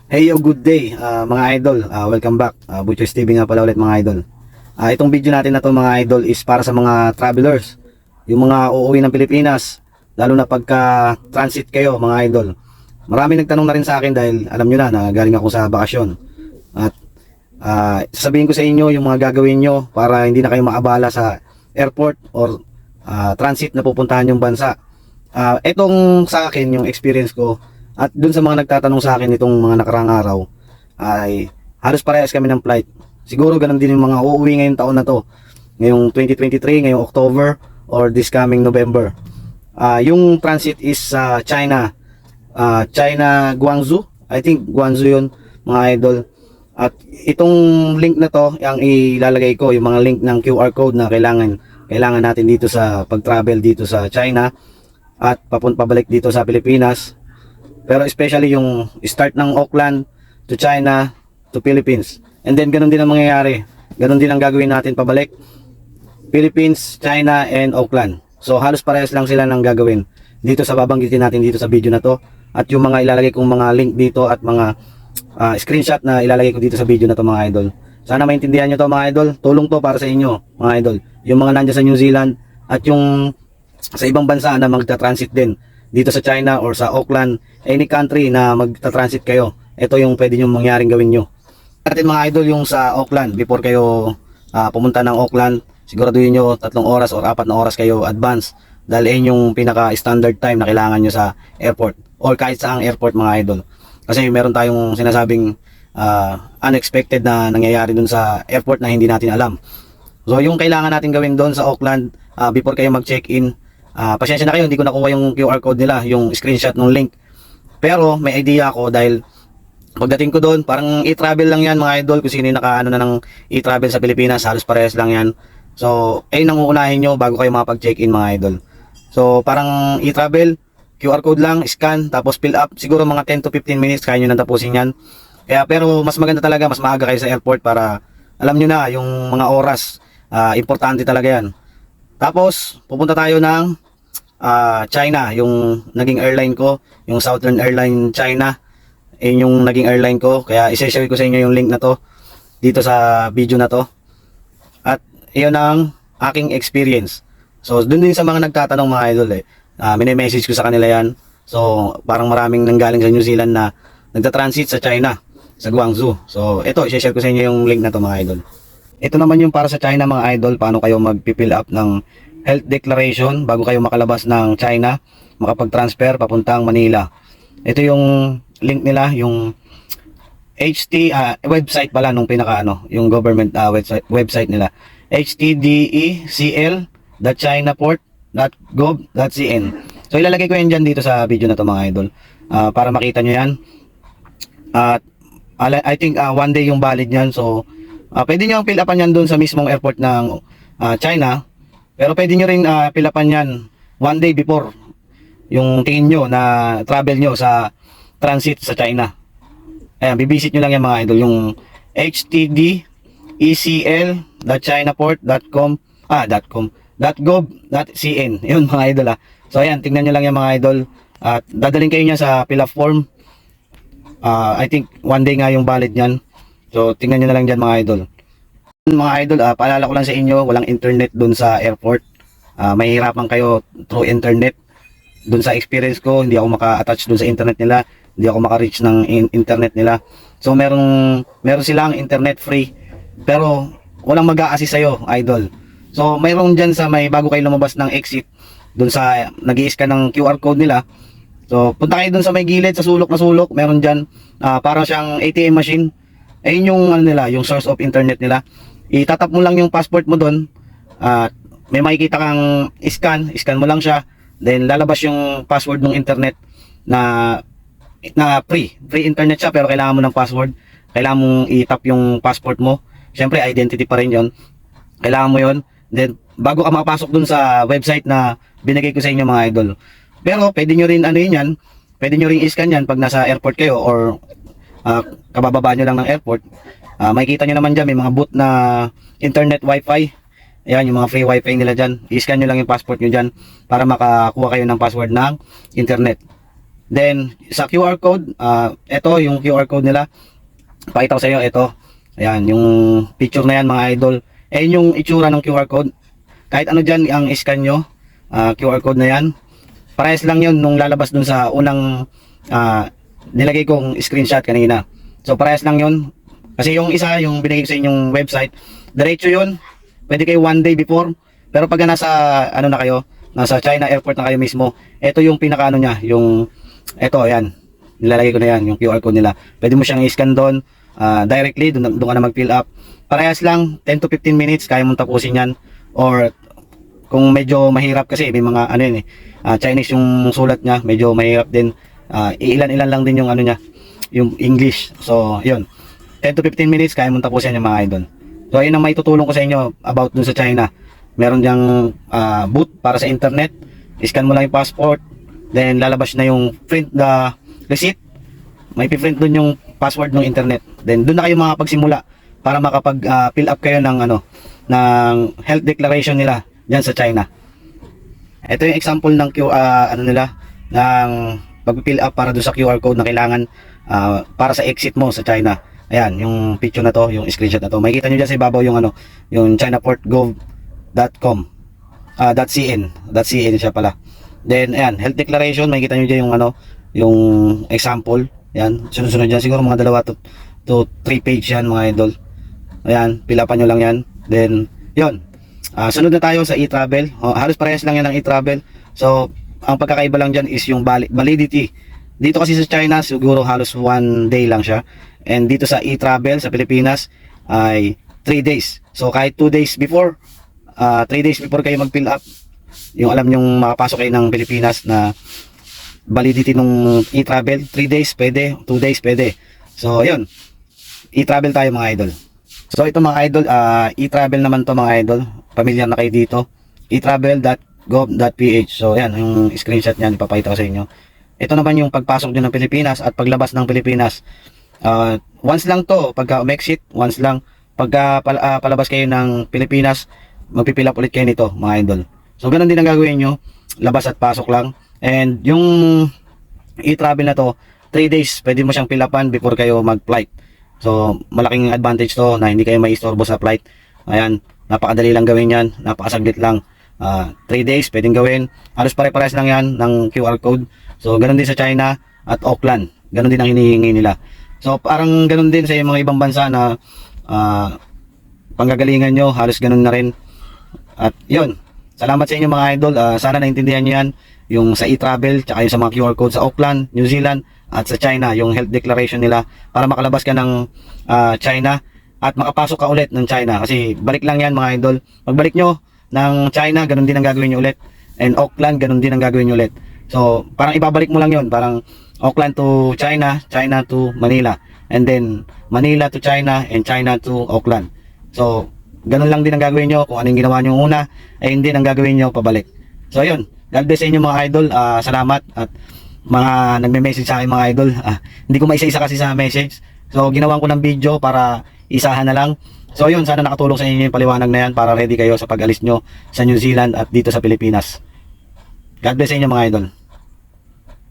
Hey yo, good day mga idol. Welcome back. Butchers TV nga pala ulit mga idol. Itong video natin na to mga idol is para sa mga travelers. Yung mga uuwi ng Pilipinas, lalo na pagka transit kayo mga idol. Marami nagtanong na rin sa akin dahil alam nyo na galing ako sa bakasyon. At sasabihin ko sa inyo yung mga gagawin nyo para hindi na kayo maabala sa airport or transit na pupuntahan yung bansa. Etong sa akin yung experience ko. At dun sa mga nagtatanong sa akin itong mga nakarang araw ay halos parehas kami ng flight. Siguro ganun din yung mga uuwi ngayong taon na to. Ngayong 2023, ngayong October or this coming November. Yung transit is sa China. China, Guangzhou. I think Guangzhou yun mga idol. At itong link na to, yung ilalagay ko, yung mga link ng QR code na kailangan natin dito sa pag-travel dito sa China at pabalik dito sa Pilipinas. Pero especially yung start ng Auckland to China to Philippines. And then ganun din ang mangyayari. Ganun din ang gagawin natin pabalik. Philippines, China, and Auckland. So halos parehas lang sila ng gagawin. Dito sa babanggitin natin dito sa video na to. At yung mga ilalagay kong mga link dito at mga screenshot na ilalagay ko dito sa video na to mga idol. Sana maintindihan nyo to mga idol. Tulong to para sa inyo mga idol. Yung mga nandyan sa New Zealand at yung sa ibang bansa na magta-transit din dito sa China or sa Auckland, any country na magta-transit kayo, ito yung pwede nyo mangyaring gawin nyo. Natin mga idol yung sa Auckland, before kayo pumunta ng Auckland, siguraduhin nyo 3 oras or 4 na oras kayo advance dahil yun yung pinaka standard time na kailangan nyo sa airport or kahit saang airport mga idol. Kasi meron tayong sinasabing unexpected na nangyayari dun sa airport na hindi natin alam. So yung kailangan natin gawin doon sa Auckland before kayo mag-check-in, pasensya na kayo, hindi ko nakuha yung QR code nila, yung screenshot ng link. Pero may idea ako dahil pagdating ko doon, parang e-travel lang yan mga idol. Kung sino yung nakaano na ng e-travel sa Pilipinas, halos parehas lang yan. So, ayun ang uunahin nyo bago kayo makapag-check-in mga idol. So, parang e-travel, QR code lang, scan, tapos fill up. Siguro mga 10 to 15 minutes, kaya nyo nang tapusin yan. Kaya, pero mas maganda talaga, mas maaga kayo sa airport para alam nyo na yung mga oras. Importante talaga yan. Tapos, pupunta tayo ng China, yung naging airline ko, yung Southern Airline China, yung naging airline ko. Kaya isa-share ko sa inyo yung link na to dito sa video na to. At iyon ang aking experience. So dun din sa mga nagtatanong mga idol mini-message ko sa kanila yan. So parang maraming nanggaling sa New Zealand na nagta-transit sa China, sa Guangzhou. So ito, i-share ko sa inyo yung link na to mga idol. Ito naman yung para sa China mga idol, paano kayo mag-fill up ng health declaration bago kayo makalabas ng China, makapag-transfer papuntang Manila. Ito yung link nila, yung website pala nung pinaka yung government website nila. htdecl.chinaport.gov.cn. So ilalagay ko yan dyan dito sa video na to mga idol, para makita nyo yan. At I think 1 day yung valid nyan. So pwede nyo ang fill upan yan dun sa mismong airport ng China. Pero pwede nyo rin pilapan yan 1 day before yung tingin nyo na travel nyo sa transit sa China. Ayan, bibisit nyo lang yan mga idol, yung htdecl.gov.cn. Yun mga idol So ayan, tingnan nyo lang yan mga idol. At dadaling kayo niya sa fill up form. I think 1 day nga yung valid nyan. So tingnan nyo na lang dyan mga idol. Mga idol, paalala ko lang sa inyo, walang internet dun sa airport. Mahihirapan kayo through internet. Dun sa experience ko, hindi ako maka-attach dun sa internet nila, hindi ako maka-reach ng internet nila. So meron silang internet free, pero walang mag-a-assist sa'yo idol. So mayroon dyan sa may, bago kayo lumabas ng exit, dun sa nag-i-scan ng QR code nila. So punta kayo dun sa may gilid, sa sulok na sulok, meron dyan para siyang ATM machine. Ayun yung nila, yung source of internet nila. Itatap mo lang yung passport mo doon at may makikita kang scan mo lang siya, then lalabas yung password ng internet na free internet siya, pero kailangan mo ng password. Kailangan mong itap yung passport mo. Syempre identity pa rin yon, kailangan mo yon. Then bago ka makapasok dun sa website na binigay ko sa inyo mga idol. Pero pwede nyo rin yan, pwede nyo rin i-scan yan pag nasa airport kayo or kabababa nyo lang ng airport. Makikita nyo naman dyan, may mga booth na internet wifi. Ayan, yung mga free wifi nila dyan. I-scan nyo lang yung passport nyo dyan para makakuha kayo ng password ng internet. Then sa QR code, ito yung QR code nila. Pakita ko sa iyo ito. Ayan, yung picture na yan mga idol. Ayun yung itsura ng QR code. Kahit ano dyan ang scan nyo, QR code na yan. Parehas lang yun nung lalabas dun sa unang nilagay kong screenshot kanina. So parehas lang yun. Kasi yung isa, yung binigay ko sa inyong website, diretso yun. Pwede kayo one day before. Pero pag nasa, ano na kayo, nasa China airport na kayo mismo, ito yung pinaka ano niya, yung, ito, ayan. Nilalagay ko na yan, yung QR code nila. Pwede mo siyang i-scan doon, directly, doon ka na mag-fill up. Parehas lang, 10 to 15 minutes, kaya mong tapusin yan. Or, kung medyo mahirap kasi, may mga, ano yun Chinese yung sulat niya, medyo mahirap din. Ilan-ilan lang din yung ano niya, yung English. So, yun. 10 to 15 minutes, kaya mong tapusin yung mga idol. So, ayun ang may tutulong ko sa inyo about dun sa China. Meron diyang booth para sa internet. I-scan mo lang yung passport. Then, lalabas na yung print the receipt. May piprint dun yung password ng internet. Then, dun na kayo makapagsimula para makapag-fill up kayo ng, ng health declaration nila dyan sa China. Ito yung example ng ano nila, ng pag-fill up para dun sa QR code na kailangan para sa exit mo sa China. Ayan, yung picture na to, yung screenshot na to. Makikita nyo dyan sa ibabaw yung yung chinaportgov.com .cn siya pala. Then, ayan, health declaration, makikita nyo dyan yung yung example. Ayan, sunod-sunod dyan. Siguro mga 2 to 3 page yan mga idol. Ayan, pilapan nyo lang yan. Then, yun. Sunod na tayo sa e-travel. Halos parehas lang yan ng e-travel. So, ang pagkakaiba lang dyan is yung validity. Dito kasi sa China, siguro halos 1 day lang siya. And dito sa e-travel sa Pilipinas ay 3 days. So kahit 2 days before, 3 days before kayo mag-fill up, yung alam nyong makapasok kayo ng Pilipinas na validity nung e-travel, 3 days pwede, 2 days pwede. So ayun, e-travel tayo mga idol. So ito mga idol, e-travel naman to mga idol. Pamilyar na kayo dito. e-travel.gov.ph. So ayan, yung screenshot niyan ipapakita ko sa inyo. Ito naman yung pagpasok nyo ng Pilipinas at paglabas ng Pilipinas. Once lang to, pagka exit, once lang. Pagka palabas kayo ng Pilipinas, magpipilap ulit kayo nito mga idol. So ganun din ang gagawin nyo, labas at pasok lang. And yung e-travel na to, 3 days pwede mo siyang pilapan before kayo mag-flight. So malaking advantage to na hindi kayo maistorbo sa flight. Ayan, napakadali lang gawin yan, napakasaglit lang. 3 days pwedeng gawin. Halos pare-pares lang yan ng QR code. So ganun din sa China at Auckland, ganun din ang hinihingi nila. So parang ganun din sa mga ibang bansa na panggagalingan nyo, halos ganun na rin. At yun, salamat sa inyo mga idol. Sana naintindihan nyo yan, yung sa e-travel, tsaka yung sa mga QR code sa Auckland, New Zealand, at sa China, yung health declaration nila para makalabas ka ng China at makapasok ka ulit ng China. Kasi balik lang yan mga idol. Pagbalik nyo ng China, ganun din ang gagawin nyo ulit. And Auckland, ganun din ang gagawin nyo ulit. So parang ibabalik mo lang yun, parang Auckland to China, China to Manila, and then Manila to China, and China to Auckland. So ganun lang din ang gagawin nyo. Kung anong ginawa nyo una, ay hindi ang gagawin nyo pabalik. So yun, God bless sa inyo mga idol. Salamat at mga nagme-message sa akin mga idol. Hindi ko maisa-isa kasi sa message. So ginawan ko ng video para isahan na lang. So yun, sana nakatulong sa inyo yung paliwanag na yan para ready kayo sa pag-alis nyo sa New Zealand at dito sa Pilipinas. God bless sa inyo mga idol.